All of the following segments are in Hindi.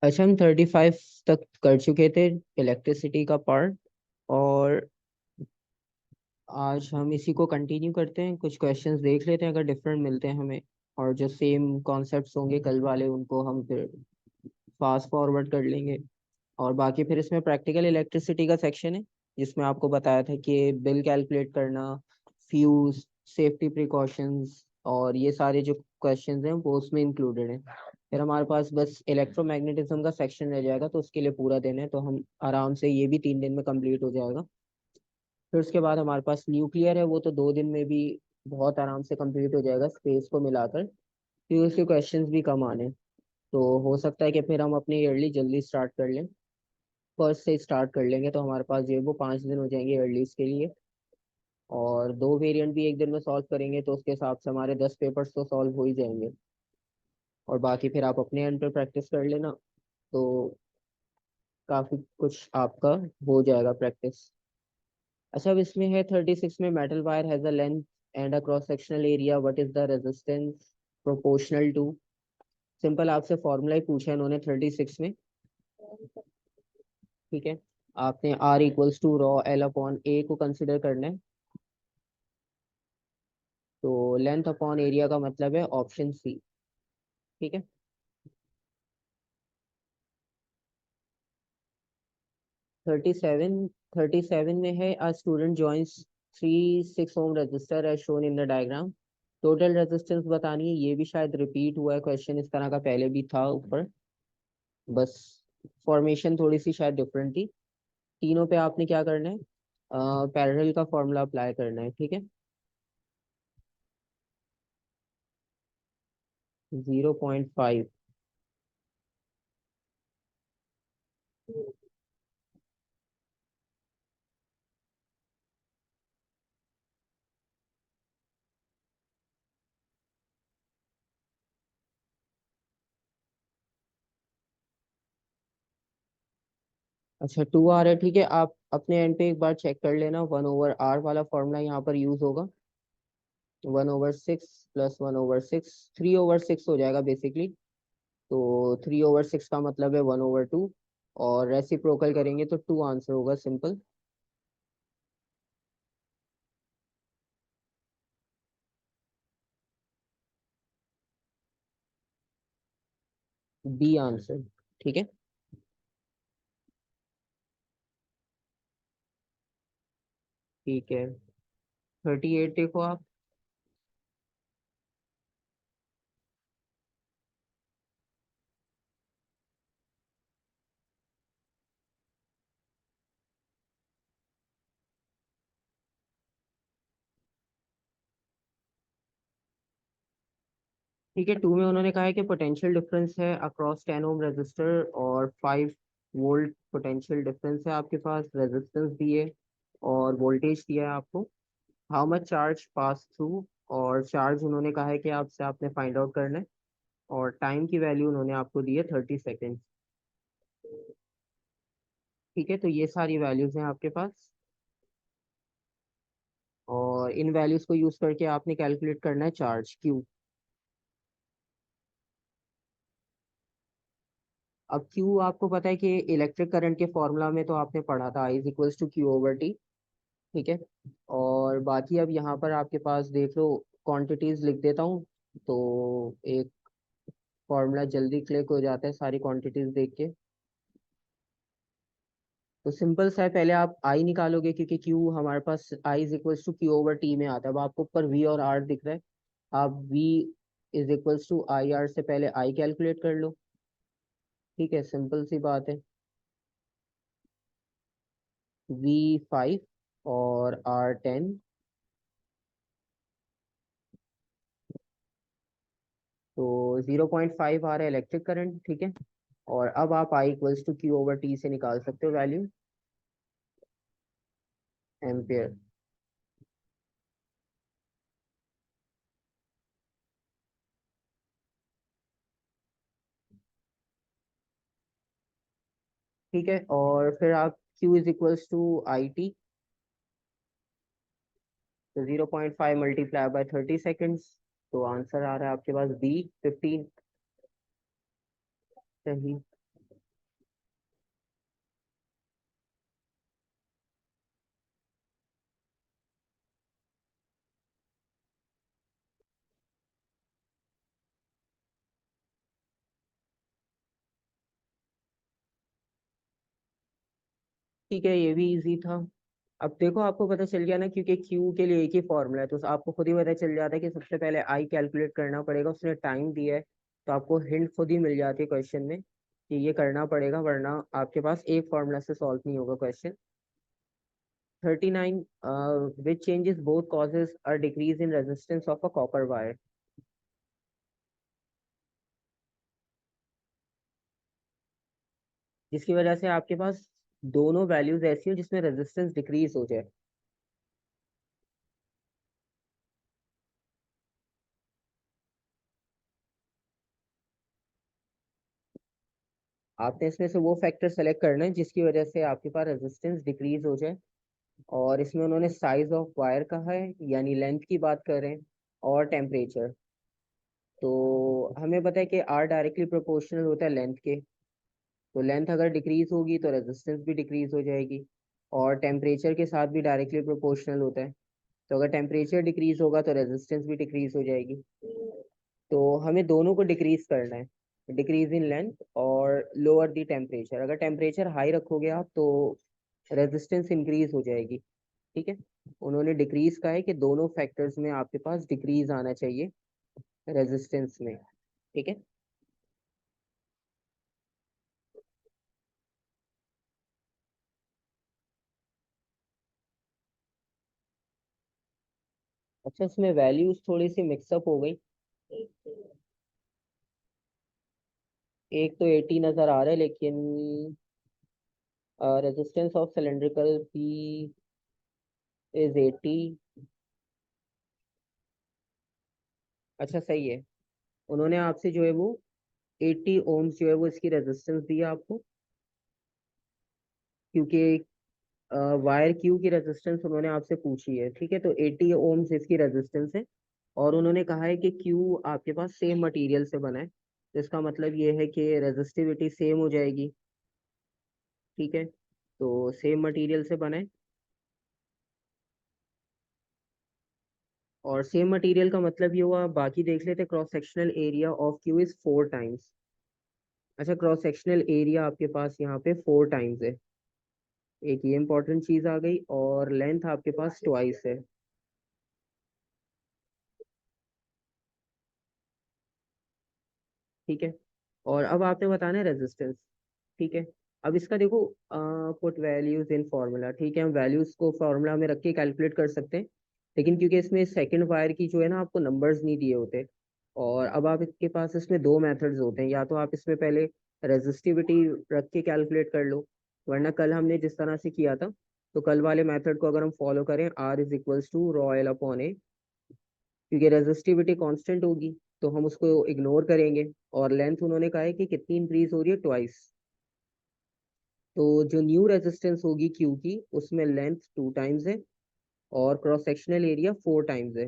अच्छा, हम 35 तक कर चुके थे इलेक्ट्रिसिटी का पार्ट। और आज हम इसी को कंटिन्यू करते हैं, कुछ क्वेश्चंस देख लेते हैं अगर डिफरेंट मिलते हैं हमें। और जो सेम कॉन्सेप्ट्स होंगे कल वाले उनको हम फिर फास्ट फॉरवर्ड कर लेंगे। और बाकी फिर इसमें प्रैक्टिकल इलेक्ट्रिसिटी का सेक्शन है, जिसमें आपको बताया था कि बिल कैलकुलेट करना, फ्यूज, सेफ्टी प्रिकॉशंस, और ये सारे जो क्वेश्चंस हैं वो उसमें इंक्लूडेड हैं। फिर हमारे पास बस इलेक्ट्रोमैग्नेटिज्म का सेक्शन रह जाएगा, तो उसके लिए पूरा दिन है, तो हम आराम से ये भी 3 दिन में कंप्लीट हो जाएगा। फिर उसके बाद हमारे पास न्यूक्लियर है, वो तो 2 दिन में भी बहुत आराम से कंप्लीट हो जाएगा स्पेस को मिलाकर, क्योंकि उसके क्वेश्चंस भी कम आने। तो हो सकता है कि फिर हम अपनी ईयरली जल्दी स्टार्ट कर लें, फर्स्ट से स्टार्ट कर लेंगे, तो हमारे पास जो है वो 5 दिन हो जाएंगे ईयरलीज के लिए। और 2 वेरिएंट भी एक दिन में सॉल्व करेंगे, तो उसके हिसाब से हमारे 10 पेपर्स तो सॉल्व हो ही जाएंगे। और बाकी फिर आप अपने एंड पे प्रैक्टिस कर लेना, तो काफी कुछ आपका हो जाएगा प्रैक्टिस। अच्छा, अब इसमें है 36 में, metal wire has a length and a cross sectional area, what is the resistance proportional to. Simple आपसे फॉर्मूला ही पूछा है इन्होंने 36 में। ठीक है, आपने R equals to rho L upon A को कंसिडर करना है। तो लेंथ अपॉन एरिया का मतलब है ऑप्शन सी। ठीक है। 37, 37 में है, a student joins 3 6 ohm resistor as shown in the diagram। Total resistance बतानी है, ये भी शायद रिपीट हुआ है क्वेश्चन इस तरह का, पहले भी था ऊपर, बस फॉर्मेशन थोड़ी सी शायद डिफरेंट थी। तीनों पे आपने क्या करना है, पैरेलल का फॉर्मूला अप्लाई करना है। ठीक है, 0.5। अच्छा, 2 आर है, ठीक है, आप अपने एंड पे एक बार चेक कर लेना, 1/r वाला फॉर्मूला यहाँ पर यूज होगा। 1/6 प्लस 1/6, 3/6 हो जाएगा बेसिकली। तो 3/6 का मतलब है 1/2, और रेसिप्रोकल करेंगे तो 2 आंसर होगा, सिंपल। B answer. ठीक है। ठीक है, 38 देखो आप। ठीक है, 2 में उन्होंने कहा है कि पोटेंशियल डिफरेंस है अक्रॉस 10 ओम रजिस्टर, और 5 वोल्ट पोटेंशियल डिफरेंस है आपके पास, रेजिस्टेंस दिए और वोल्टेज दिया है आपको। How much charge pass through, और चार्ज उन्होंने कहा है कि आपसे आपने फाइंड आउट करना है। और टाइम की वैल्यू उन्होंने आपको दी है 30 सेकेंड। ठीक है, तो ये सारी वैल्यूज हैं आपके पास, और इन वैल्यूज को यूज करके आपने कैलकुलेट करना है चार्ज क्यू। अब क्यू आपको पता है कि इलेक्ट्रिक करंट के फॉर्मूला में तो आपने पढ़ा था, I is equals to Q over T. ठीक है, और बाकी अब यहाँ पर आपके पास देख लो, क्वांटिटीज लिख देता हूँ, तो एक फॉर्मूला जल्दी क्लिक हो जाता है सारी क्वांटिटीज देख के। तो सिंपल सा है, पहले आप आई निकालोगे, क्योंकि क्यू हमारे पास I is equals to Q over T में आता है। अब आपको ऊपर वी और आर दिख रहा है, आप V is equals to I R से पहले आई कैलकुलेट कर लो। ठीक है, सिंपल सी बात है। V5 और R10, तो 0.5 आ रहा है इलेक्ट्रिक करंट। ठीक है, और अब आप I equals to Q over T से निकाल सकते हो वैल्यू, एम्पियर। ठीक है, और फिर आप Q is equals to I T, तो 0.5 मल्टीप्लाई बाय 30 सेकेंड्स, तो आंसर आ रहा है आपके पास B 15। सही। ठीक है, ये भी इजी था। अब देखो आपको पता चल गया ना, क्योंकि क्यू के लिए एक ही फॉर्मूला है, तो आपको खुद ही पता चल जाता है कि सबसे पहले आई कैलकुलेट करना पड़ेगा। उसने टाइम दिया है, तो आपको हिंट खुद ही मिल जाती है क्वेश्चन में कि ये करना पड़ेगा, वरना आपके पास एक फॉर्मूला से सॉल्व नहीं होगा question. 39, which changes both causes a decrease in resistance of a copper wire। जिसकी वजह से आपके पास दोनों वैल्यूज ऐसी हो जिसमें रेजिस्टेंस डिक्रीज हो जाए। आपने इसमें से वो फैक्टर सेलेक्ट करना है जिसकी वजह से आपके पास रेजिस्टेंस डिक्रीज हो जाए। और इसमें उन्होंने साइज ऑफ वायर कहा है, यानी लेंथ की बात कर रहे हैं, और टेम्परेचर। तो हमें पता है कि आर डायरेक्टली प्रोपोर्शनल होता है लेंथ के। तो लेंथ अगर डिक्रीज होगी तो रेजिस्टेंस भी डिक्रीज हो जाएगी, और टेम्परेचर के साथ भी डायरेक्टली प्रोपोर्शनल होता है। तो अगर टेम्परेचर डिक्रीज होगा तो रेजिस्टेंस भी डिक्रीज हो जाएगी। तो हमें दोनों को डिक्रीज करना है, डिक्रीज इन लेंथ और लोअर दी टेम्परेचर। अगर टेम्परेचर हाई रखोगे आप तो रेजिस्टेंस इंक्रीज हो जाएगी। ठीक है, उन्होंने डिक्रीज का है कि दोनों फैक्टर्स में आपके पास डिक्रीज आना चाहिए रेजिस्टेंस में। ठीक है। अच्छा, इसमें वैल्यूज थोड़ी सी मिक्सअप हो गई। एक तो 80 नजर आ रहा है, लेकिन resistance of cylindrical P is 80। अच्छा सही है, उन्होंने आपसे जो है वो 80 ओम्स जो है वो इसकी रेजिस्टेंस दी है आपको, क्योंकि वायर क्यू की रेजिस्टेंस उन्होंने आपसे पूछी है। ठीक है, तो 80 ओम्स इसकी रेजिस्टेंस है। और उन्होंने कहा है कि क्यू आपके पास सेम मटेरियल से बना है, तो इसका मतलब ये है कि रेजिस्टिविटी सेम हो जाएगी। ठीक है, तो सेम मटेरियल से बना है, और सेम मटेरियल का मतलब ये हुआ। बाकी देख लेते, cross sectional area of Q is 4 times. अच्छा, क्रॉस सेक्शनल एरिया आपके पास यहाँ पे 4 टाइम्स है, एक ये इंपॉर्टेंट चीज आ गई। और लेंथ आपके पास ट्वाइस है। ठीक है, और अब आपने बताना है रेजिस्टेंस। ठीक है, अब इसका देखो, पुट वैल्यूज इन फार्मूला। ठीक है, हम वैल्यूज को फार्मूला में रख के कैलकुलेट कर सकते हैं, लेकिन क्योंकि इसमें सेकंड वायर की जो है ना, आपको नंबर्स नहीं दिए होते। और अब आपके पास इसमें दो मेथड्स होते हैं, या तो आप इसमें पहले रेजिस्टिविटी रख के कैलकुलेट कर लो, वरना कल हमने जिस तरह से किया था, तो कल वाले मेथड को अगर हम फॉलो करें, R is equals to rho L upon A, क्योंकि रेजिस्टिविटी कांस्टेंट होगी तो हम उसको इग्नोर करेंगे। और लेंथ उन्होंने कहा है कि कितनी इंक्रीज हो रही है, ट्वाइस। तो जो न्यू रेजिस्टेंस होगी क्यू की, उसमें लेंथ 2 टाइम्स है और क्रॉस सेक्शनल एरिया 4 टाइम्स है।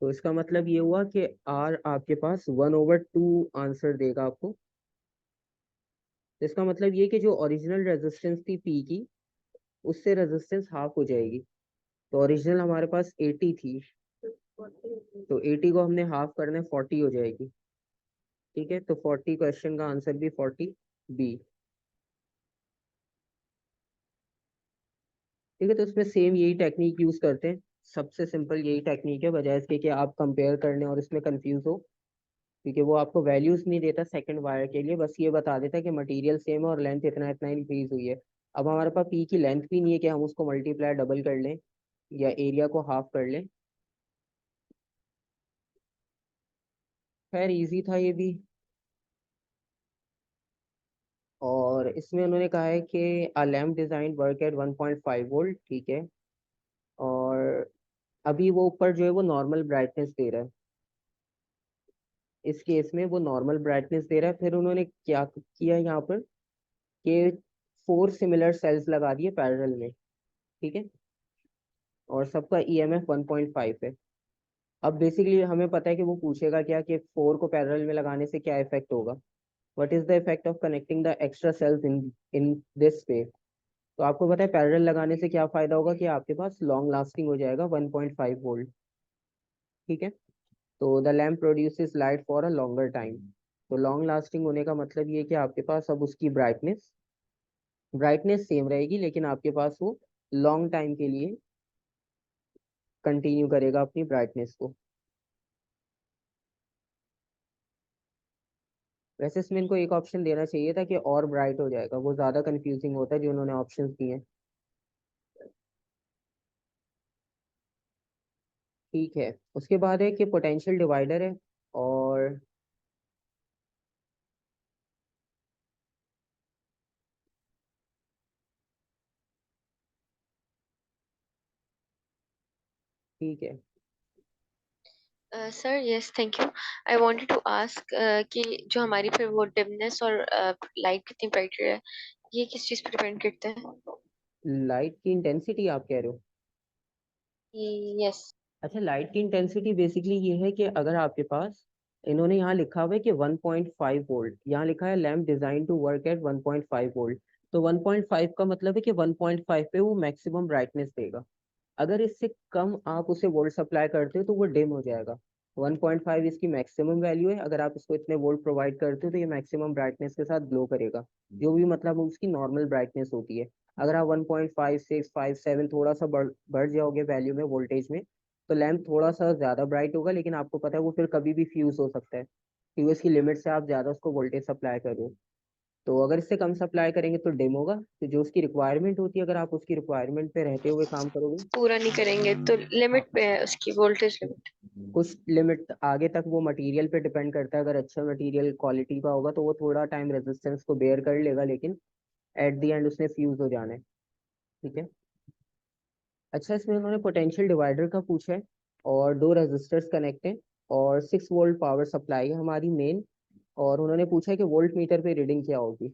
तो इसका मतलब ये हुआ कि आर आपके पास 1/2 आंसर देगा आपको। तो इसका मतलब ये कि जो ओरिजिनल रेजिस्टेंस थी पी की, उससे रेजिस्टेंस हाफ हो जाएगी। तो ओरिजिनल हमारे पास 80 थी, तो 80 को हमने हाफ करना है, 40 हो जाएगी। ठीक है, तो 40 क्वेश्चन का आंसर भी 40 बी। ठीक है, तो इसमें सेम यही टेक्निक यूज करते हैं। सबसे सिंपल यही टेक्निक है, बजाय इसके कि आप कंपेयर करने और इसमें कंफ्यूज हो। क्योंकि वो आपको वैल्यूज नहीं देता सेकंड वायर के लिए, बस ये बता देता है कि मटेरियल सेम है और लेंथ इतना इतना इंक्रीज हुई है। अब हमारे पास पी की लेंथ भी नहीं है कि हम उसको मल्टीप्लाई डबल कर लें या एरिया को हाफ कर लें। खैर इजी था ये भी। और इसमें उन्होंने कहा है कि अ lamp design work at 1.5 volt. ठीक है, और अभी वो ऊपर जो है वो नॉर्मल ब्राइटनेस दे रहा है। इस केस में वो नॉर्मल ब्राइटनेस दे रहा है। फिर उन्होंने क्या किया यहाँ पर कि 4 सिमिलर सेल्स लगा दिए पैरेलल में। ठीक है, और सबका ईएमएफ 1.5 है। अब बेसिकली हमें पता है कि वो पूछेगा क्या कि 4 को पैरेलल में लगाने से क्या इफेक्ट होगा। What is the effect of connecting the extra cells in in this space. तो आपको पता है पैरेलल लगाने से क्या फायदा होगा, कि आपके पास लॉन्ग लास्टिंग हो जाएगा 1.5 वोल्ट। ठीक है, तो the lamp produces light for a longer time. तो लॉन्ग लास्टिंग होने का मतलब ये है कि आपके पास अब उसकी ब्राइटनेस ब्राइटनेस सेम रहेगी, लेकिन आपके पास वो लॉन्ग टाइम के लिए कंटिन्यू करेगा अपनी ब्राइटनेस को। वैसे इसमें इनको एक ऑप्शन देना चाहिए था कि और ब्राइट हो जाएगा, वो ज़्यादा कंफ्यूजिंग होता है जो उन्होंने ऑप्शंस दिए हैं। ठीक है, उसके बाद है कि पोटेंशियल डिवाइडर है, और ठीक है। Sir yes thank you. I wanted to ask कि जो हमारी फिर वो डिमनेस और लाइट कितनी ब्राइट है, ये किस चीज पर डिपेंड करते हैं? लाइट की इंटेंसिटी आप कह रहे हो? यस। अच्छा, लाइट की इंटेंसिटी बेसिकली ये है कि अगर आपके पास, इन्होंने यहाँ लिखा हुआ है कि 1.5 वोल्ट, यहाँ लिखा है lamp design to work at 1.5 volt, तो 1.5 का मतलब है कि 1.5 पे वो मैक्सिमम ब्राइटनेस देगा। अगर इससे कम आप उसे वोल्ट सप्लाई करते हो तो वो डिम हो जाएगा। 1.5 इसकी मैक्सिमम वैल्यू है, अगर आप इसको इतने वोल्ट प्रोवाइड करते हो तो ये मैक्सिमम ब्राइटनेस के साथ ग्लो करेगा, जो भी मतलब उसकी नॉर्मल ब्राइटनेस होती है। अगर आप 1.5, 6, 5, 7 थोड़ा सा बढ़ जाओगे वैल्यू में, वोल्टेज में, तो लैंप थोड़ा सा ज्यादा ब्राइट होगा, लेकिन आपको पता है वो फिर कभी भी फ्यूज हो सकता है, क्योंकि उसकी लिमिट से आप ज्यादा उसको वोल्टेज सप्लाई कर रहे हो। तो अगर इससे कम सप्लाई करेंगे तो डिम होगा। तो जो उसकी रिक्वायरमेंट होती है, अगर आप उसकी रिक्वायरमेंट पे रहते हुए काम करोगे, पूरा नहीं करेंगे तो हाँ, लिमिट पे है उसकी वोल्टेज लिमिट? कुछ लिमिट आगे तक वो मटेरियल पे डिपेंड करता है। अगर अच्छा मटेरियल क्वालिटी का होगा तो वो थोड़ा टाइम रेजिस्टेंस को बेयर कर लेगा, लेकिन एट द एंड उसने फ्यूज हो जाना है। ठीक है। अच्छा, इसमें उन्होंने पोटेंशियल डिवाइडर का पूछा है, और दो रेजिस्टर्स कनेक्ट हैं, और 6 वोल्ट पावर सप्लाई है हमारी मेन, और उन्होंने पूछा है कि वोल्ट मीटर पे रीडिंग क्या होगी।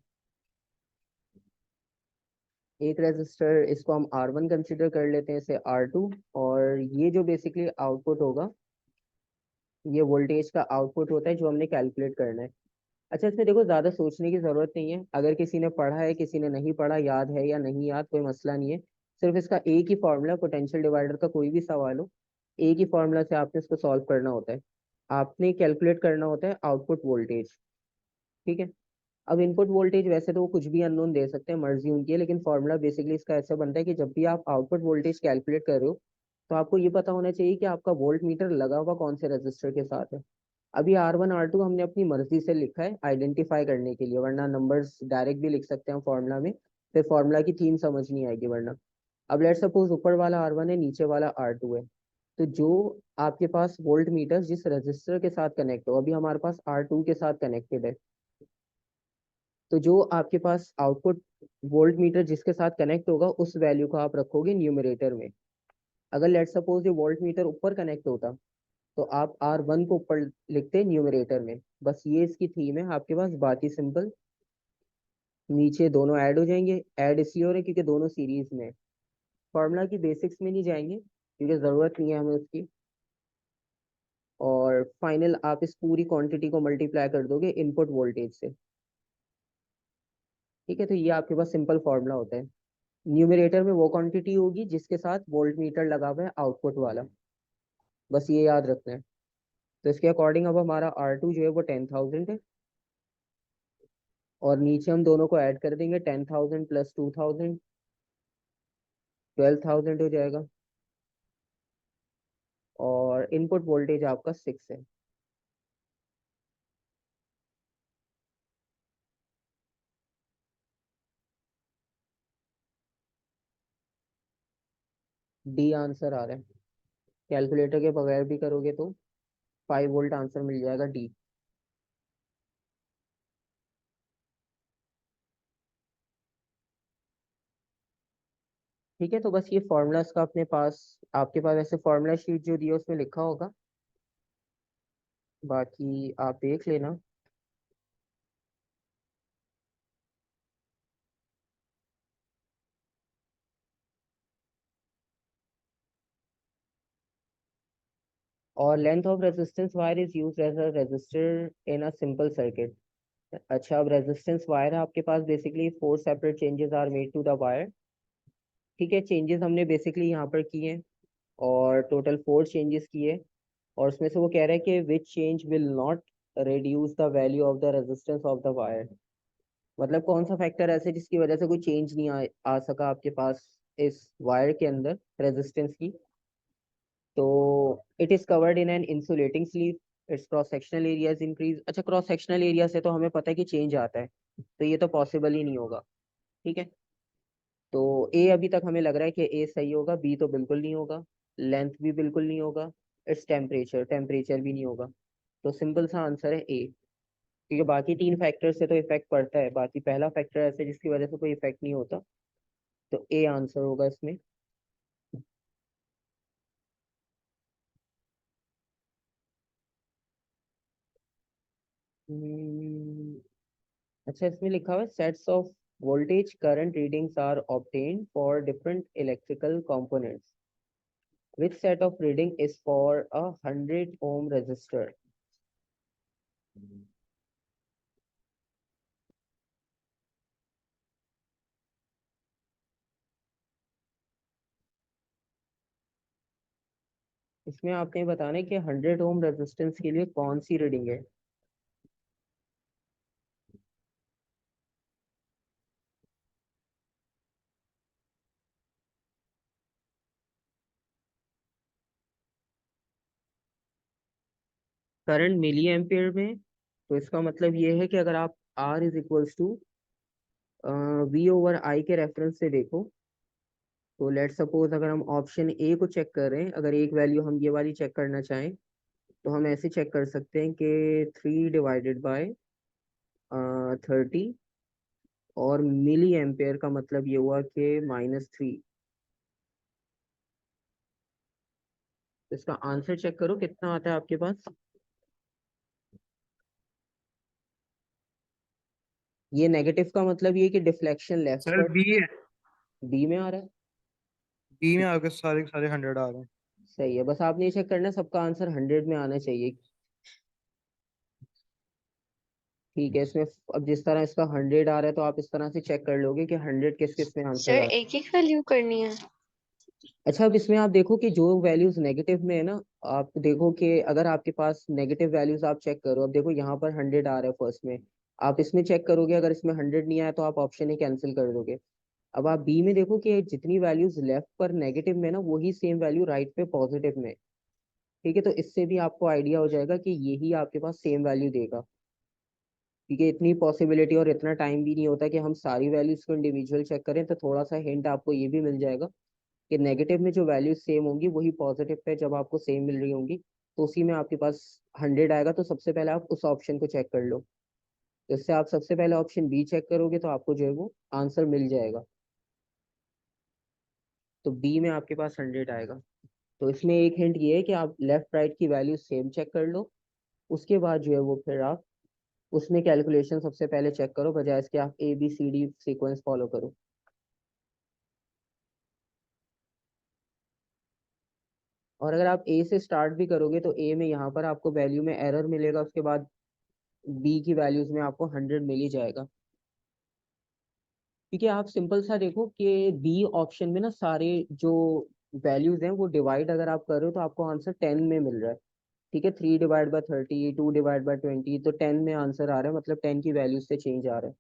एक रेजिस्टर, इसको हम R1 कंसिडर कर लेते हैं, इसे R2, और ये जो बेसिकली आउटपुट होगा, ये वोल्टेज का आउटपुट होता है जो हमने कैलकुलेट करना है। अच्छा, इसमें देखो ज़्यादा सोचने की ज़रूरत नहीं है, अगर किसी ने पढ़ा है किसी ने नहीं पढ़ा, याद है या नहीं याद, कोई मसला नहीं है। सिर्फ इसका एक ही फॉर्मूला, पोटेंशियल डिवाइडर का कोई भी सवाल हो, एक ही फॉर्मूला से आपने इसको सॉल्व करना होता है। आपने कैलकुलेट करना होता है आउटपुट वोल्टेज। ठीक है। अब इनपुट वोल्टेज वैसे तो वो कुछ भी अननोन दे सकते हैं, मर्जी उनकी है, लेकिन फॉर्मूला बेसिकली इसका ऐसा बनता है कि जब भी आप आउटपुट वोल्टेज कैलकुलेट कर रहे हो, तो आपको ये पता होना चाहिए कि आपका वोल्ट मीटर लगा हुआ कौन से रजिस्टर के साथ है। अभी R1 R2 हमने अपनी मर्जी से लिखा है आइडेंटिफाई करने के लिए, वरना नंबर्स डायरेक्ट भी लिख सकते हैं फॉर्मूला में, फिर फॉर्मूला की थीम समझ नहीं आएगी वरना। अब लेट सपोज ऊपर वाला R1 है, नीचे वाला R2 है, तो जो आपके पास वोल्ट मीटर जिस रजिस्टर के साथ कनेक्ट हो, अभी हमारे पास R2 के साथ कनेक्टेड है, तो जो आपके पास आउटपुट वोल्ट मीटर जिसके साथ कनेक्ट होगा उस वैल्यू को आप रखोगे न्यूमरेटर में। अगर लेट सपोज ये वोल्ट मीटर ऊपर कनेक्ट होता, तो आप R1 को ऊपर लिखते न्यूमरेटर में। बस ये इसकी थीम है आपके पास, बाकी सिंपल। नीचे दोनों ऐड हो जाएंगे, ऐड इसलिए हो रहे हैं क्योंकि दोनों सीरीज में। फॉर्मूला की बेसिक्स में नहीं जाएंगे क्योंकि ज़रूरत नहीं है हमें उसकी। और फाइनल आप इस पूरी क्वांटिटी को मल्टीप्लाई कर दोगे इनपुट वोल्टेज से। ठीक है, तो ये आपके पास सिंपल फॉर्मूला होता है। न्यूमरेटर में वो क्वांटिटी होगी जिसके साथ वोल्ट मीटर लगा हुआ है आउटपुट वाला, बस ये याद रखना है। तो इसके अकॉर्डिंग अब हमारा R2 जो है वो 10,000 है, और नीचे हम दोनों को ऐड कर देंगे, 10,000 प्लस 2,000, 12,000 हो जाएगा, और इनपुट वोल्टेज आपका 6 है। डी आंसर आ रहा है, कैलकुलेटर के बगैर भी करोगे तो 5 वोल्ट आंसर मिल जाएगा, डी। ठीक है, तो बस ये फॉर्मूलाज का अपने पास, आपके पास ऐसे फॉर्मूला शीट जो दी है उसमें लिखा होगा, बाकी आप देख लेना। और length of resistance wire is use as a resistor in a simple circuit. अच्छा, अब रेजिस्टेंस वायर है आपके पास, basically 4 separate changes are made to the wire. ठीक है, चेंजेस हमने बेसिकली यहाँ पर किए हैं, और टोटल 4 चेंजेस किए, और उसमें से वो कह रहा है कि which change will not reduce the value of the resistance of the wire। मतलब कौन सा फैक्टर ऐसे जिसकी वजह से कोई चेंज नहीं आ सका आपके पास इस वायर के अंदर रेजिस्टेंस की? तो it is covered in an insulating sleeve, it's cross sectional area is increase. अच्छा, क्रॉस सेक्शनल एरिया से तो हमें पता है कि चेंज आता है, तो ये तो पॉसिबल ही नहीं होगा। ठीक है, तो ए अभी तक हमें लग रहा है कि ए सही होगा, बी तो बिल्कुल नहीं होगा, लेंथ भी बिल्कुल नहीं होगा, इट्स टेम्परेचर, टेम्परेचर भी नहीं होगा। तो सिंपल सा आंसर है ए, क्योंकि बाकी तीन फैक्टर से तो इफेक्ट पड़ता है, बाकी पहला फैक्टर ऐसे जिसकी वजह से कोई इफेक्ट नहीं होता, तो ए आंसर होगा इसमें। हम्म, अच्छा, इसमें लिखा हुआ है sets of voltage current readings are obtained for different electrical components, which set of reading is for a 100 ohm resistor? इसमें आपने बताना है कि 100 ohm रेजिस्टेंस के लिए कौन सी रीडिंग है। करंट मिली एम्पियर में, तो इसका मतलब ये है कि अगर आप R is equals to V/I के रेफरेंस से देखो, तो लेट सपोज अगर हम ऑप्शन ए को चेक कर रहे हैं, अगर एक वैल्यू हम ये वाली चेक करना चाहें, तो हम ऐसे चेक कर सकते हैं कि 3/30, और मिली एम्पेयर का मतलब ये हुआ कि -3। इसका आंसर चेक करो कितना आता है आपके पास। ये नेगेटिव का मतलब ये कि डिफ्लेक्शन लेफ्ट सर पर बी है। बी में आ रहा है। बी में आके सारे के सारे 100 आ रहे हैं। सही है, बस आपने ये चेक करना है सबका आंसर 100 में आना चाहिए। ठीक है, इसमें अब जिस तरह इसका 100 आ रहा है, तो आप इस तरह से चेक कर लोगे कि 100 किस किस में आंसर सर आ रहा है। एक एक वैल्यू करनी है? अच्छा, अब इसमें आप देखो कि जो वैल्यूज नेगेटिव में है ना, आप देखो कि अगर आपके पास नेगेटिव वैल्यूज आप चेक करो, अब देखो यहाँ पर 100 आ रहा है फर्स्ट में, आप इसमें चेक करोगे, अगर इसमें 100 नहीं आया तो आप ऑप्शन ए कैंसिल कर दोगे। अब आप बी में देखो कि जितनी वैल्यूज लेफ्ट पर नेगेटिव में ना, वही सेम वैल्यू राइट पे पॉजिटिव में। ठीक है, तो इससे भी आपको आइडिया हो जाएगा कि यही आपके पास सेम वैल्यू देगा, क्योंकि इतनी पॉसिबिलिटी और इतना टाइम भी नहीं होता कि हम सारी वैल्यूज को इंडिविजुअल चेक करें, तो थोड़ा सा हिंट आपको ये भी मिल जाएगा कि नेगेटिव में जो वैल्यूज सेम होंगी वही पॉजिटिव पे जब आपको सेम मिल रही होंगी, तो उसी में आपके पास 100 आएगा। तो सबसे पहले आप उस ऑप्शन को चेक कर लो, तो इससे आप सबसे पहले ऑप्शन बी चेक करोगे, तो आपको जो है वो आंसर मिल जाएगा। तो बी में आपके पास 100 आएगा। तो इसमें एक हिंट ये है कि आप लेफ्ट राइट की वैल्यू सेम चेक कर लो, उसके बाद जो है वो फिर आप उसमें कैलकुलेशन सबसे पहले चेक करो, बजाय इसके आप ABCD सीक्वेंस फॉलो करो। और अगर आप ए से स्टार्ट भी करोगे, तो ए में यहाँ पर आपको वैल्यू में एरर मिलेगा, उसके बाद बी की वैल्यूज में आपको 100 मिल ही जाएगा। क्योंकि आप सिंपल सा देखो कि बी ऑप्शन में ना सारे जो वैल्यूज हैं वो डिवाइड अगर आप कर रहे हो, तो आपको आंसर 10 में मिल रहा है। ठीक है, 3/30, 2/20, तो 10 में आंसर आ रहा है, मतलब 10 की वैल्यूज से चेंज आ रहा है।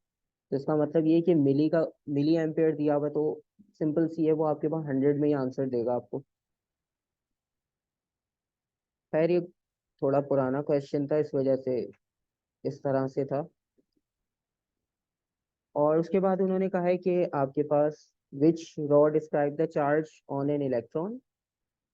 तो इसका मतलब ये है कि मिली एम्पेयर दिया हुआ है, तो सिंपल सी है, वो आपके पास 100 में ही आंसर देगा आपको। खैर, ये थोड़ा पुराना क्वेश्चन था, इस वजह से इस तरह से था। और उसके बाद उन्होंने कहा है कि आपके पास which row describe the charge on an electron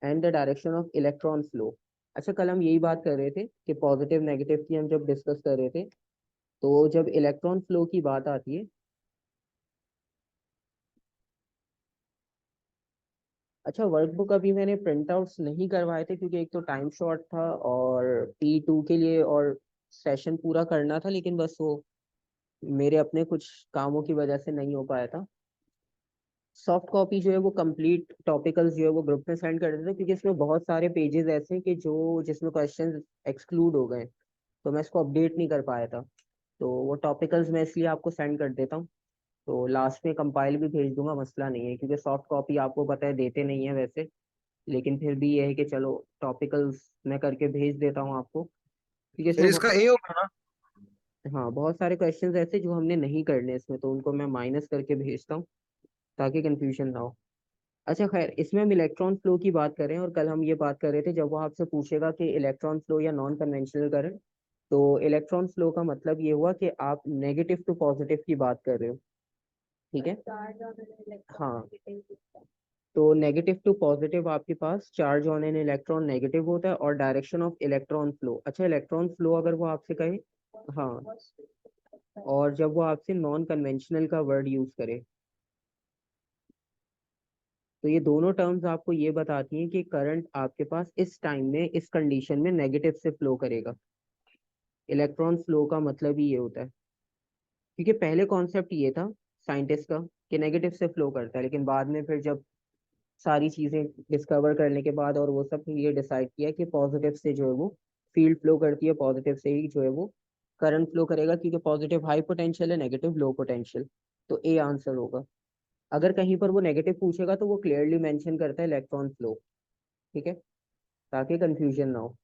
and the direction of electron flow. अच्छा, कल हम यही बात कर रहे थे कि पॉजिटिव नेगेटिव की हम जब डिस्कस कर रहे थे, तो जब इलेक्ट्रॉन फ्लो की बात आती है। अच्छा, वर्कबुक अभी मैंने प्रिंट आउट्स नहीं करवाए थे, क्योंकि एक तो टाइम शॉर्ट था, और P2 के लिए और सेशन पूरा करना था, लेकिन बस वो मेरे अपने कुछ कामों की वजह से नहीं हो पाया था। सॉफ्ट कॉपी जो है वो कंप्लीट टॉपिकल्स जो है वो ग्रुप में सेंड कर देते थे, क्योंकि इसमें बहुत सारे पेजेस ऐसे हैं कि जो जिसमें क्वेश्चंस एक्सक्लूड हो गए, तो मैं इसको अपडेट नहीं कर पाया था। तो वो टॉपिकल्स मैं इसलिए आपको सेंड कर देता हूँ। तो लास्ट में कंपाइल भी भेज दूंगा, मसला नहीं है, क्योंकि सॉफ्ट कॉपी आपको पता है देते नहीं है वैसे, लेकिन फिर भी ये है कि चलो टॉपिकल्स मैं करके भेज देता हूँ आपको, क्योंकि सर इसमें इसका बहुत। ए होगा ना? हाँ, बहुत सारे क्वेश्चंस ऐसे जो हमने नहीं करने इसमें, तो उनको मैं माइनस करके भेजता हूँ ताकि कंफ्यूजन ना हो। अच्छा खैर, इसमें हम इलेक्ट्रॉन फ्लो की बात करें, और कल हम ये बात कर रहे थे जब वो आपसे पूछेगा कि इलेक्ट्रॉन फ्लो या नॉन कन्वेंशनल करंट, तो इलेक्ट्रॉन फ्लो का मतलब ये हुआ कि आप नेगेटिव टू पॉजिटिव की बात कर रहे हो। ठीक है। हाँ, तो नेगेटिव टू पॉजिटिव आपके पास charge on an electron negative होता है, और डायरेक्शन ऑफ इलेक्ट्रॉन फ्लो, अच्छा इलेक्ट्रॉन फ्लो अगर वो आपसे कहे, हाँ, और जब वो आपसे नॉन कन्वेंशनल का वर्ड यूज करे, तो ये दोनों टर्म्स आपको ये बताती हैं कि करंट आपके पास इस टाइम में इस कंडीशन में नेगेटिव से फ्लो करेगा। इलेक्ट्रॉन फ्लो का मतलब ही ये होता है, क्योंकि पहले कॉन्सेप्ट ये था साइंटिस्ट का कि नेगेटिव से फ्लो करता है, लेकिन बाद में फिर जब सारी चीजें डिस्कवर करने के बाद और वो सब ये डिसाइड किया कि पॉजिटिव से जो है वो फील्ड फ्लो करती है, पॉजिटिव से ही जो है वो करंट फ्लो करेगा, क्योंकि पॉजिटिव हाई पोटेंशियल है, नेगेटिव लो पोटेंशियल। तो ए आंसर होगा। अगर कहीं पर वो नेगेटिव पूछेगा तो वो क्लियरली मेंशन करता है इलेक्ट्रॉन फ्लो। ठीक है, ताकि कंफ्यूजन ना हो।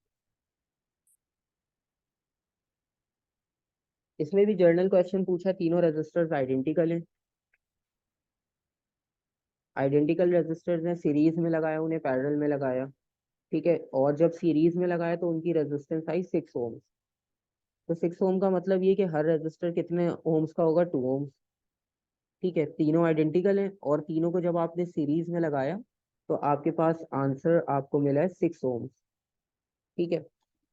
इसमें भी जर्नल क्वेश्चन पूछा, तीनों रेजिस्टर्स आइडेंटिकल हैं। आइडेंटिकल रेजिस्टर्स ने सीरीज में लगाया, उन्हें पैरेलल में लगाया। ठीक है, और जब सीरीज में लगाया तो उनकी रेजिस्टेंस आई 6 ओम। तो 6 ओम का मतलब ये कि हर रेजिस्टर कितने ओम्स का होगा, 2 ओम्स। ठीक है, तीनों आइडेंटिकल हैं, और तीनों को जब आपने सीरीज में लगाया तो आपके पास आंसर आपको मिला है 6 ओम्स। ठीक है,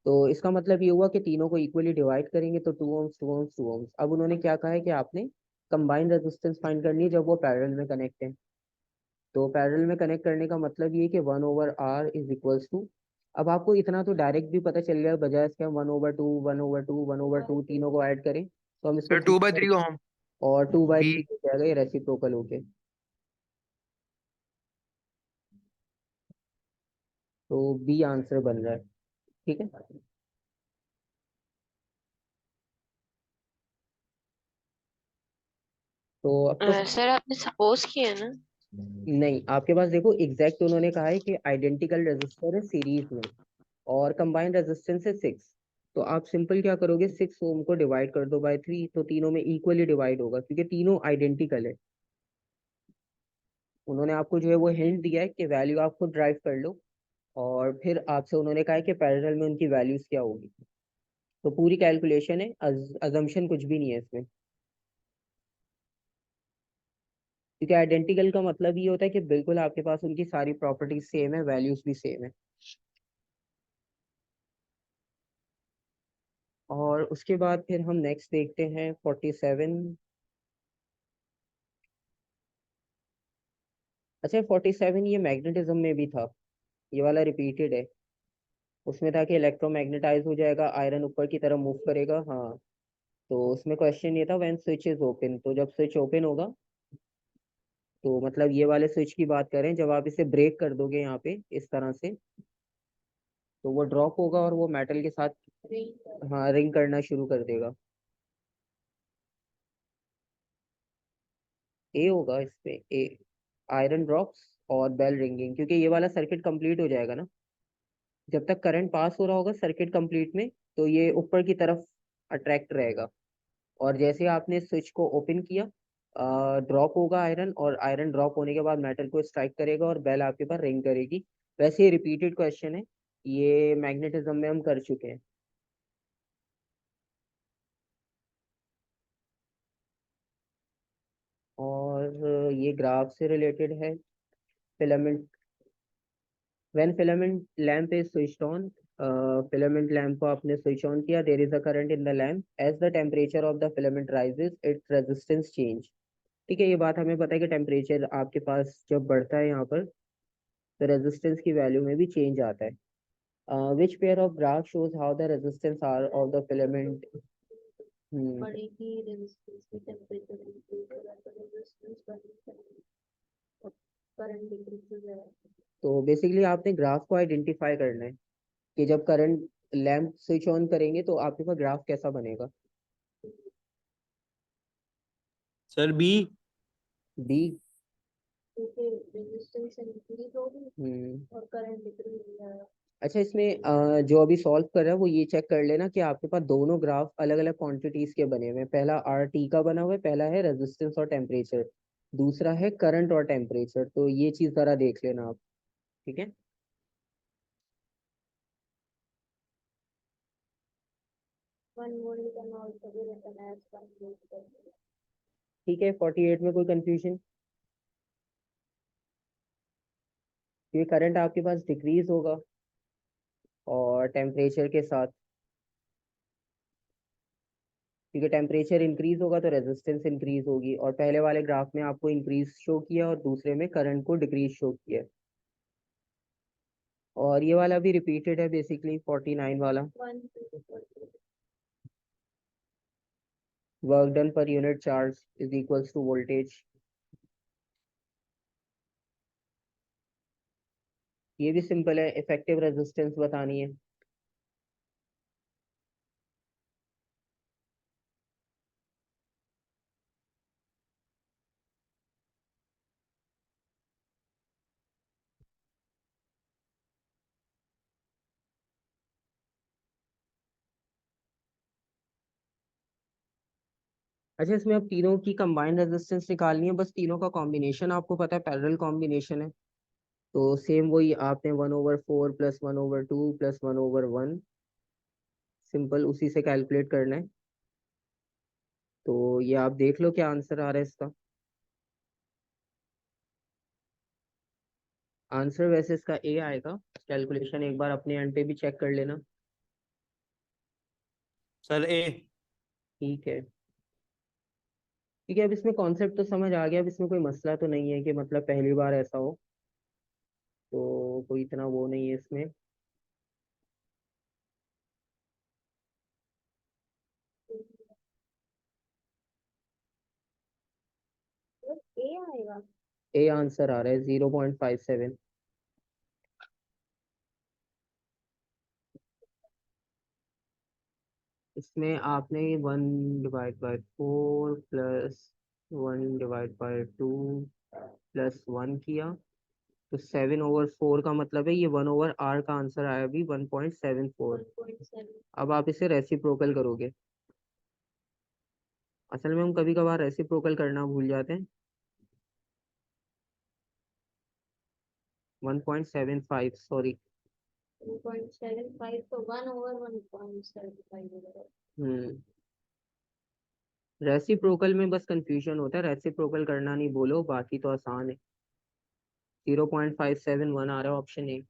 तो इसका मतलब ये हुआ कि तीनों को इक्वली डिवाइड करेंगे तो 2 ओम्स 2 ओम्स 2 ओम्स। अब उन्होंने क्या कहा है कि आपने कंबाइंड रेजिस्टेंस फाइंड करनी है जब वो पैरेलल में कनेक्ट है। तो पैरेलल में कनेक्ट करने का मतलब ये है कि 1/R = 2। अब आपको इतना तो डायरेक्ट भी पता चल गया, बजाय इसके हम 1/2 1/2 1/2 तीनों को ऐड करें तो हम इसको सर थ्री 2/3 को हम और टू बाई बी। थ्री हो जाएगा, ये रेसिप्रोकल होके। तो बी आंसर बन रहा है। ठीक है, तो अब तो सर आपने सपोज किया ना। नहीं, आपके पास देखो एग्जैक्ट उन्होंने कहा है कि आइडेंटिकल रेजिस्टर है सीरीज में, और कंबाइंड रेजिस्टेंस है 6। तो आप सिंपल क्या करोगे, 6 ओम को डिवाइड कर दो बाय 3, तो तीनों में इक्वली डिवाइड होगा क्योंकि तीनों आइडेंटिकल है। उन्होंने आपको जो है वो हिंट दिया है कि वैल्यू आप खुद ड्राइव कर लो, और फिर आपसे उन्होंने कहा है कि पैरेलल में उनकी वैल्यूज क्या होगी। तो पूरी कैलकुलेशन है, अजम्पशन कुछ भी नहीं है इसमें, क्योंकि आइडेंटिकल का मतलब ये होता है कि बिल्कुल आपके पास उनकी सारी प्रॉपर्टीज सेम है, वैल्यूज भी सेम है। और उसके बाद फिर हम नेक्स्ट देखते हैं 47। अच्छा, 47 ये मैग्नेटिज्म में भी था, ये वाला रिपीटेड है। उसमें था कि इलेक्ट्रोमैग्नेटाइज हो जाएगा, आयरन ऊपर की तरफ मूव करेगा। हाँ, तो उसमें क्वेश्चन ये था व्हेन स्विच इज ओपन, तो जब स्विच ओपन होगा, तो मतलब ये वाले स्विच की बात करें, जब आप इसे ब्रेक कर दोगे यहाँ पे इस तरह से, तो वो ड्रॉप होगा और वो मेटल के साथ, हाँ, रिंग करना शुरू कर देगा। ए होगा इस पे, ए, आयरन ड्रॉप्स और बेल रिंगिंग, क्योंकि ये वाला सर्किट कंप्लीट हो जाएगा ना। जब तक करंट पास हो रहा होगा सर्किट कंप्लीट में, तो ये ऊपर की तरफ अट्रैक्ट रहेगा, और जैसे आपने स्विच को ओपन किया, ड्रॉप होगा आयरन, और आयरन ड्रॉप होने के बाद मेटल को स्ट्राइक करेगा और बेल आपके पास रिंग करेगी। वैसे ही रिपीटेड क्वेश्चन है, ये मैग्नेटिज्म में हम कर चुके हैं। और ये ग्राफ से रिलेटेड है। Filament, when filament lamp is switched on, filament lamp को आपने स्विच ऑन किया, there is a current in the lamp, as the temperature of the filament rises its resistance change. ठीक है, ये बात हमें पता है कि टेम्परेचर आपके पास जब बढ़ता है यहाँ पर, तो रेजिस्टेंस की वैल्यू में भी चेंज आता है। Which pair of graph shows how the resistance R of the filament. बढ़ेगी रेजिस्टेंस की, टेम्परेचर इंक्रीज होगा तो रेजिस्टेंस बढ़ेगी, करंट डिक्रीज हो जाएगा। तो बेसिकली आपने ग्राफ को आइडेंटिफाई करना है कि जब करंट लैंप स्विच ऑन करेंगे तो आपके पास ग्राफ कैसा बनेगा। Sir B. बी, क्योंकि रेजिस्टेंस इंक्रीज होगी और करंट डिक्रीज हो जाएगा। अच्छा, इसमें जो अभी सॉल्व कर रहा है वो ये चेक कर लेना कि आपके पास दोनों ग्राफ अलग अलग क्वांटिटीज के बने हुए हैं। पहला आर टी का बना हुआ है, पहला है रेजिस्टेंस और टेम्परेचर, दूसरा है करंट और टेम्परेचर। तो ये चीज जरा देख लेना आप। ठीक है। ठीक है, 48 में कोई कंफ्यूजन? ये करंट आपके पास डिक्रीज होगा और टेम्परेचर के साथ। ठीक है, टेम्परेचर इंक्रीज होगा तो रेजिस्टेंस इंक्रीज होगी, और पहले वाले ग्राफ में आपको इंक्रीज शो किया और दूसरे में करंट को डिक्रीज शो किया। और ये वाला भी रिपीटेड है बेसिकली, 49 वाला। Work done per unit charge is equals to voltage. ये भी सिंपल है, इफेक्टिव रेजिस्टेंस बतानी है। अच्छा, इसमें अब तीनों की कंबाइंड रेजिस्टेंस निकालनी है, बस तीनों का कॉम्बिनेशन आपको पता है, पैरेलल कॉम्बिनेशन है। तो सेम वही आपने 1/4 प्लस 1/2 प्लस 1/1 सिंपल उसी से कैलकुलेट करना है। तो ये आप देख लो क्या आंसर आ रहा है इसका। आंसर वैसे इसका ए आएगा। कैलकुलेशन एक बार अपने एंड पे भी चेक कर लेना। सर ए। ठीक है। ठीक है, अब इसमें कॉन्सेप्ट तो समझ आ गया। अब इसमें कोई मसला तो नहीं है कि मतलब पहली बार ऐसा हो, तो कोई इतना वो नहीं है इसमें। ए आंसर आ रहा है 0.57। इसमें आपने 1/4 प्लस 1/2 प्लस 1 किया, तो 7/4 का मतलब है ये 1/r का आंसर आया अभी 1.74। अब आप इसे रेसिप्रोकल करोगे। असल में हम कभी कभार रेसिप्रोकल करना भूल जाते हैं। 1.75, सॉरी। हम्म। रेसिप्रोकल में बस कंफ्यूजन होता है, रेसिप्रोकल करना नहीं बोलो, बाकी तो आसान है। 0.571 आ रहा है ऑप्शन ए।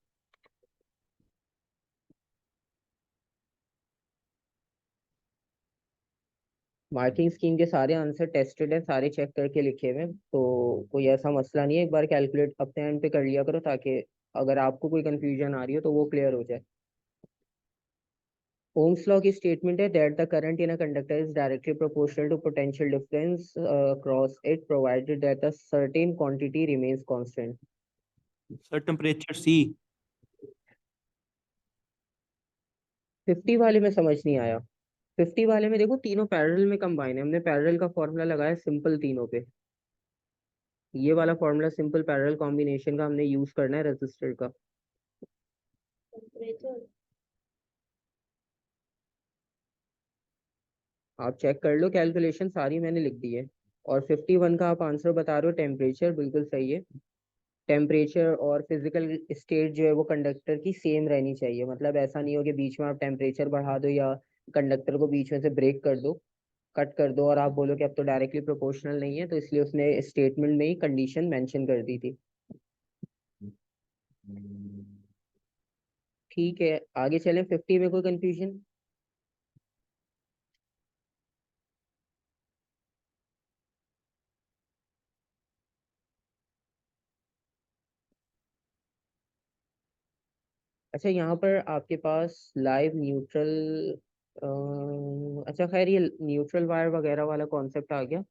मार्किंग स्कीम के सारे आंसर टेस्टेड है, सारे चेक करके लिखे हुए हैं, तो कोई ऐसा मसला नहीं है। एक बार कैलकुलेट अपने एंड पे कर लिया करो, ताकि अगर आपको कोई कंफ्यूजन आ रही हो तो वो क्लियर हो जाए। ओम्स लॉ की स्टेटमेंट है that the current in a conductor is directly proportional to potential difference across it provided that a certain quantity remains constant. Sir temperature C. 50 वाले में समझ नहीं आया। 50 वाले में देखो तीनों पैरेलल में कंबाइन है, हमने पैरेलल का फॉर्मूला लगाया सिंपल तीनों पे। ये वाला फॉर्मूला सिंपल पैरेलल कॉम्बिनेशन का हमने यूज करना है रेजिस्टर का। आप चेक कर लो, कैलकुलेशन सारी मैंने लिख दी है। और 51 का आप आंसर बता रहे हो टेम्परेचर, बिल्कुल सही है। टेम्परेचर और फिजिकल स्टेट जो है वो कंडक्टर की सेम रहनी चाहिए, मतलब ऐसा नहीं हो कि बीच में आप टेम्परेचर बढ़ा दो या कंडक्टर को बीच में से ब्रेक कर दो, कट कर दो, और आप बोलो कि अब तो डायरेक्टली प्रोपोर्शनल नहीं है, तो इसलिए उसने स्टेटमेंट में ही कंडीशन मेंशन कर दी थी। ठीक है, आगे चलें। 50 में कोई कंफ्यूजन? अच्छा, यहाँ पर आपके पास लाइव न्यूट्रल, अच्छा खैर ये न्यूट्रल वायर वगैरह वाला कॉन्सेप्ट आ गया।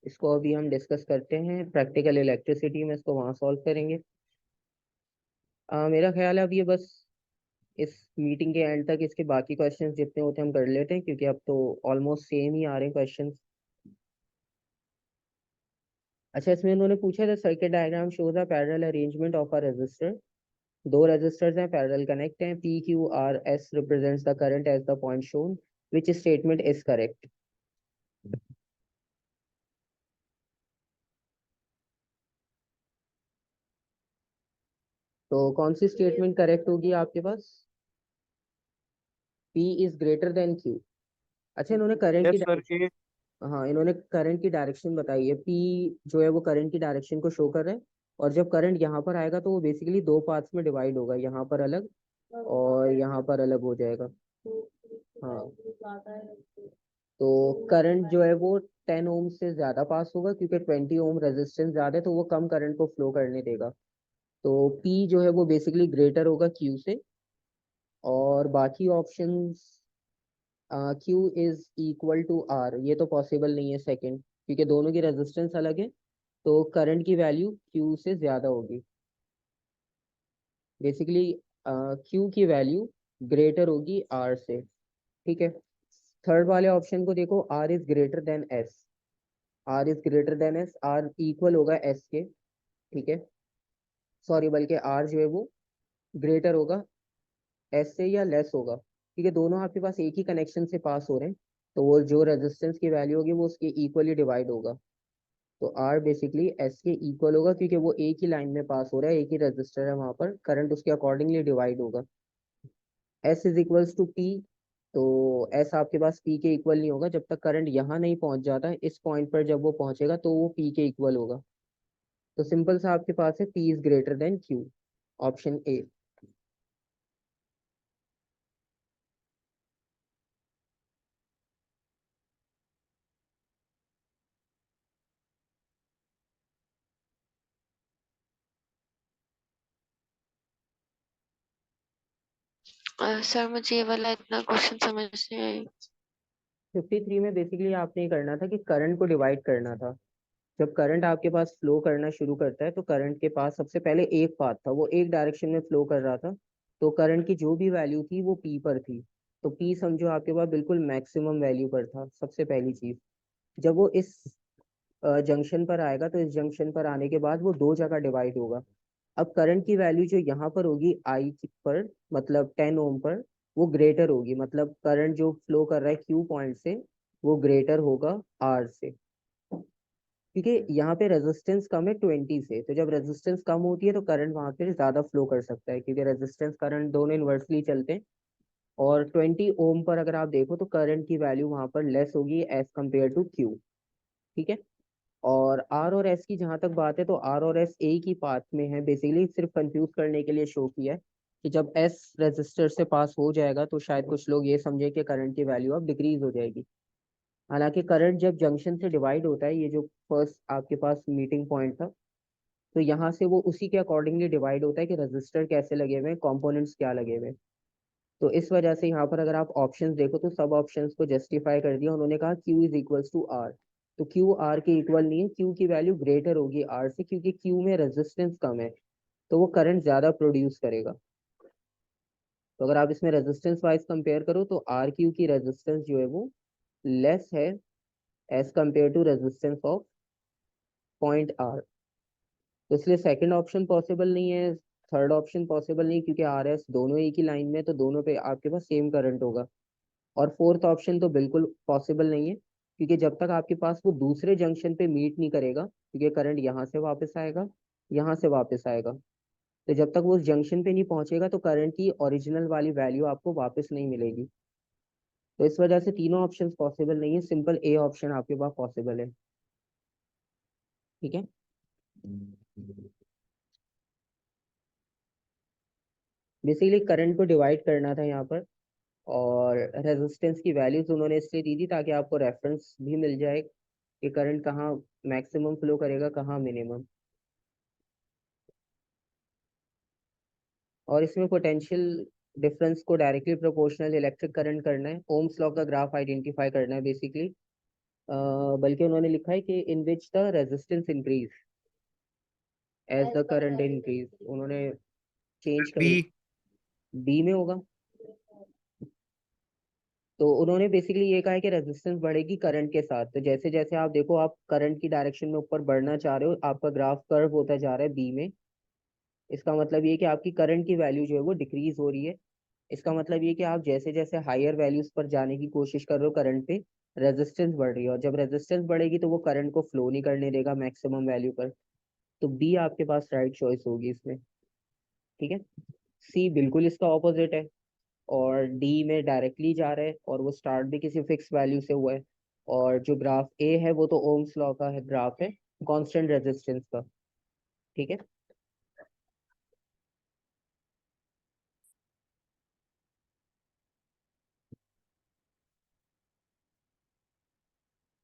इसको अभी हम डिस्कस करते हैं प्रैक्टिकल इलेक्ट्रिसिटी में, इसको वहाँ सॉल्व करेंगे। मेरा ख्याल है अब ये बस इस मीटिंग के एंड तक इसके बाकी क्वेश्चंस जितने होते हैं हम कर लेते हैं, क्योंकि अब तो ऑलमोस्ट सेम ही आ रहे हैं क्वेश्चंस। अच्छा, इसमें उन्होंने पूछा था circuit diagram shows a parallel arrangement of a resistor दो रेजिस्टर्स हैं, पैरेलल कनेक्ट हैं, P Q R S represents the current as the point shown, which statement is correct? तो कौन सी स्टेटमेंट करेक्ट होगी आपके पास? P is greater than Q। अच्छा, इन्होंने करंट की यस सर ए। हाँ, इन्होंने करंट की डायरेक्शन बताई है। P जो है वो करंट की डायरेक्शन को शो कर रहा है, और जब करंट यहाँ पर आएगा तो वो बेसिकली दो पार्ट्स में डिवाइड होगा, यहाँ पर अलग और यहाँ पर अलग हो जाएगा। हाँ, तो करंट जो है वो 10 ओम से ज्यादा पास होगा, क्योंकि 20 ओम रेजिस्टेंस ज्यादा है तो वो कम करंट को फ्लो करने देगा। तो P जो है वो बेसिकली ग्रेटर होगा Q से। और बाकी options, Q is equal to R, ये तो पॉसिबल नहीं है सेकंड, क्योंकि दोनों की रेजिस्टेंस अलग है, तो करंट की वैल्यू Q से ज्यादा होगी। बेसिकली Q की वैल्यू ग्रेटर होगी R से। ठीक है, थर्ड वाले ऑप्शन को देखो, R is greater then S। R is greater then S, R equal होगा S के। ठीक है, सॉरी, बल्कि R जो है वो ग्रेटर होगा S से या लेस होगा, क्योंकि दोनों आपके पास एक ही कनेक्शन से पास हो रहे हैं, तो वो जो रेजिस्टेंस की वैल्यू होगी वो उसके इक्वली डिवाइड होगा। तो R बेसिकली S के इक्वल होगा, क्योंकि वो एक ही लाइन में पास हो रहा है, एक ही रजिस्टर है, वहां पर करंट उसके अकॉर्डिंगली डिवाइड होगा। S is equals to P, तो S आपके पास P के इक्वल नहीं होगा जब तक करंट यहाँ नहीं पहुंच जाता। इस पॉइंट पर जब वो पहुंचेगा तो वो P के इक्वल होगा। तो सिंपल सा आपके पास है P is greater than Q, option A. Sir मुझे ये वाला इतना क्वेश्चन समझ नहीं आई। 53 में बेसिकली आपने ये करना था कि करंट को डिवाइड करना था। जब करंट आपके पास फ्लो करना शुरू करता है तो करंट के पास सबसे पहले एक पाथ था, वो एक डायरेक्शन में फ्लो कर रहा था, तो करंट की जो भी वैल्यू थी वो पी पर थी। तो पी समझो आपके पास बिल्कुल मैक्सिमम वैल्यू पर था, सबसे पहली चीज। जब वो इस जंक्शन पर आएगा तो इस जंक्शन पर आने के बाद वो दो जगह डिवाइड होगा। अब करंट की वैल्यू जो यहाँ पर होगी आई पर, मतलब 10 ओम पर, वो ग्रेटर होगी, मतलब करंट जो फ्लो कर रहा है Q पॉइंट से वो ग्रेटर होगा R से, क्योंकि यहाँ पे रेजिस्टेंस कम है 20 से। तो जब रेजिस्टेंस कम होती है तो करंट वहां पे ज्यादा फ्लो कर सकता है, क्योंकि रेजिस्टेंस करंट दोनों इन्वर्सली चलते हैं। और 20 ओम पर अगर आप देखो तो करंट की वैल्यू वहां पर लेस होगी एज कम्पेयर टू Q। ठीक है, और R और S की जहां तक बात है तो R और S एक ही पाथ में है, बेसिकली सिर्फ कंफ्यूज करने के लिए शो किया है कि जब S रेजिस्टर से पास हो जाएगा तो शायद कुछ लोग ये समझे कि करंट की वैल्यू अब डिक्रीज हो जाएगी। हालांकि करंट जब जंक्शन से डिवाइड होता है, ये जो फर्स्ट आपके पास मीटिंग पॉइंट था, तो यहाँ से वो उसी के अकॉर्डिंगली डिवाइड होता है कि रजिस्टर कैसे लगे हुए हैं, कंपोनेंट्स क्या लगे हुए हैं। तो इस वजह से यहाँ पर अगर आप ऑप्शंस देखो तो सब ऑप्शंस को जस्टिफाई कर दिया उन्होंने, कहा Q is equals to R। तो Q R के इक्वल नहीं है, Q की वैल्यू ग्रेटर होगी R से, क्योंकि Q में रेजिस्टेंस कम है, तो वो करंट ज्यादा प्रोड्यूस करेगा। तो अगर आप इसमें रेजिस्टेंस वाइज कंपेयर करो तो R Q की रेजिस्टेंस जो है वो लेस है as compare to resistance of point R। तो इसलिए सेकंड ऑप्शन पॉसिबल नहीं है, थर्ड ऑप्शन पॉसिबल नहीं, क्योंकि आर एस दोनों एक ही लाइन में है, तो दोनों पे आपके पास सेम करंट होगा। और फोर्थ ऑप्शन तो बिल्कुल पॉसिबल नहीं है, क्योंकि जब तक आपके पास वो दूसरे जंक्शन पे मीट नहीं करेगा, क्योंकि करंट यहाँ से वापस आएगा, यहाँ से वापस आएगा, तो जब तक वो उस जंक्शन पे नहीं पहुंचेगा तो करंट की ओरिजिनल वाली वैल्यू आपको वापस नहीं मिलेगी। तो इस वजह से तीनों ऑप्शन पॉसिबल नहीं है, सिंपल ए ऑप्शन आपके पास पॉसिबल है। ठीक है, बेसिकली करंट को डिवाइड करना था यहाँ पर, और रेजिस्टेंस की वैल्यूज उन्होंने इसलिए दी थी ताकि आपको रेफरेंस भी मिल जाए कि करंट कहाँ मैक्सिमम फ्लो करेगा, कहाँ मिनिमम। और इसमें पोटेंशियल डिफरेंस को डायरेक्टली प्रोपोर्शनल इलेक्ट्रिक करंट करना है, ओम्स लॉ का ग्राफ आइडेंटिफाई करना है बेसिकली। बल्कि उन्होंने लिखा है कि in which the resistance increase as the current increase, उन्होंने चेंज कर, बी। बी में होगा। तो उन्होंने बेसिकली ये कहा है कि रेजिस्टेंस बढ़ेगी करंट के साथ, तो जैसे जैसे आप देखो आप करंट की डायरेक्शन में ऊपर बढ़ना चाह रहे हो, आपका ग्राफ कर्व होता जा रहा है बी में। इसका मतलब ये कि आपकी करंट की वैल्यू जो है वो डिक्रीज हो रही है। इसका मतलब ये कि आप जैसे जैसे हायर वैल्यूज पर जाने की कोशिश कर रहे हो करंट पे, रेजिस्टेंस बढ़ रही है, और जब रेजिस्टेंस बढ़ेगी तो वो करंट को फ्लो नहीं करने देगा मैक्सिमम वैल्यू पर। तो बी आपके पास राइट चॉइस होगी इसमें। ठीक है, सी बिल्कुल इसका ऑपोजिट है, और डी में डायरेक्टली जा रहा है, और वो स्टार्ट भी किसी फिक्स वैल्यू से हुआ है। और जो ग्राफ ए है वो तो ओम्स लॉ का है ग्राफ है, कांस्टेंट रेजिस्टेंस का। ठीक है,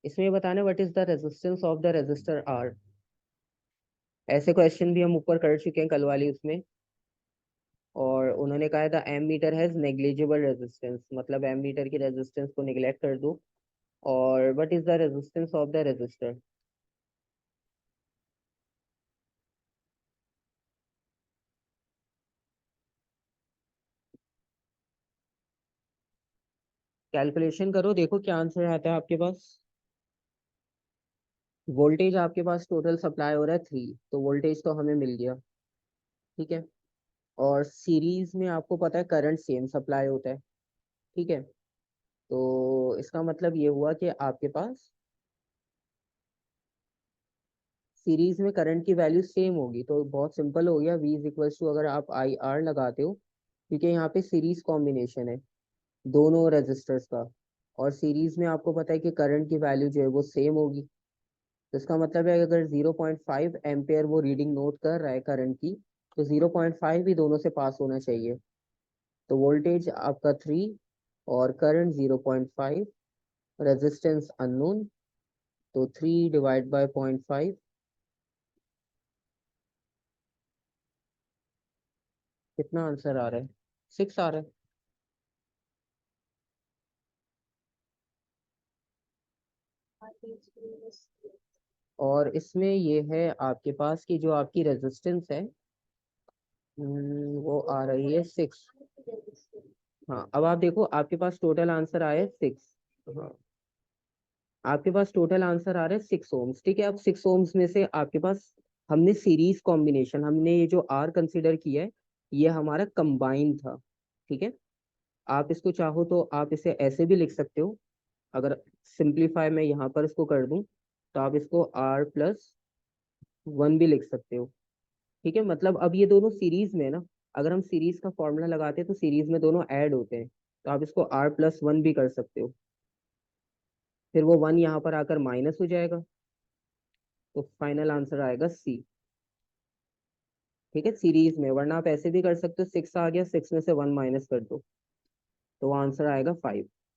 इसमें ये बताना what is the resistance of the resistor R. ऐसे क्वेश्चन भी हम ऊपर कर चुके हैं कल वाली उसमें, और उन्होंने कहा था ammeter has negligible resistance, मतलब एम मीटर की रेजिस्टेंस को निगलेक्ट कर दो। और what is the resistance of the resistor. Calculation करो, देखो क्या आंसर आता है आपके पास। वोल्टेज आपके पास टोटल सप्लाई हो रहा है 3, तो वोल्टेज तो हमें मिल गया। ठीक है, और सीरीज में आपको पता है करंट सेम सप्लाई होता है। ठीक है, तो इसका मतलब ये हुआ कि आपके पास सीरीज में करंट की वैल्यू सेम होगी, तो बहुत सिंपल हो गया। V इज इक्वल्स टू, अगर आप आई आर लगाते हो, क्योंकि यहाँ पे सीरीज कॉम्बिनेशन है दोनों रेजिस्टर्स का, और सीरीज में आपको पता है कि करंट की वैल्यू जो है वो सेम होगी। तो इसका मतलब है अगर 0.5 एम्पेयर वो रीडिंग नोट कर रहा है करंट की, तो 0.5 भी दोनों से पास होना चाहिए। तो वोल्टेज आपका 3 और करंट 0.5, रेजिस्टेंस अननोन, तो 3 डिवाइड बाय 0.5, कितना आंसर आ रहा है? 6 आ रहा है। और इसमें ये है आपके पास कि जो आपकी रेजिस्टेंस है, वो आ रही है 6। हाँ, अब आप देखो आपके पास टोटल आंसर आया है 6। हाँ, आपके पास टोटल आंसर आ रहा है 6 ओम्स। ठीक है, अब 6 ओम्स में से आपके पास, हमने सीरीज कॉम्बिनेशन, हमने ये जो आर कंसिडर किया है, ये हमारा कंबाइन था। ठीक है, आप इसको चाहो तो आप इसे ऐसे भी लिख सकते हो। अगर सिंप्लीफाई मैं यहाँ पर इसको कर दूं, तो आप इसको R+1 भी लिख सकते हो। ठीक है, मतलब अब ये दोनों सीरीज में है ना, अगर हम सीरीज का फॉर्मूला लगाते हैं तो सीरीज में दोनों ऐड होते हैं, तो आप इसको R+1 भी कर सकते हो। फिर वो 1 यहाँ पर आकर माइनस हो जाएगा, तो फाइनल आंसर आएगा सी। ठीक है, सीरीज में, वरना आप ऐसे भी कर सकते हो, 6 आ गया, 6 में से 1 माइनस कर दो, तो आंसर आएगा 5।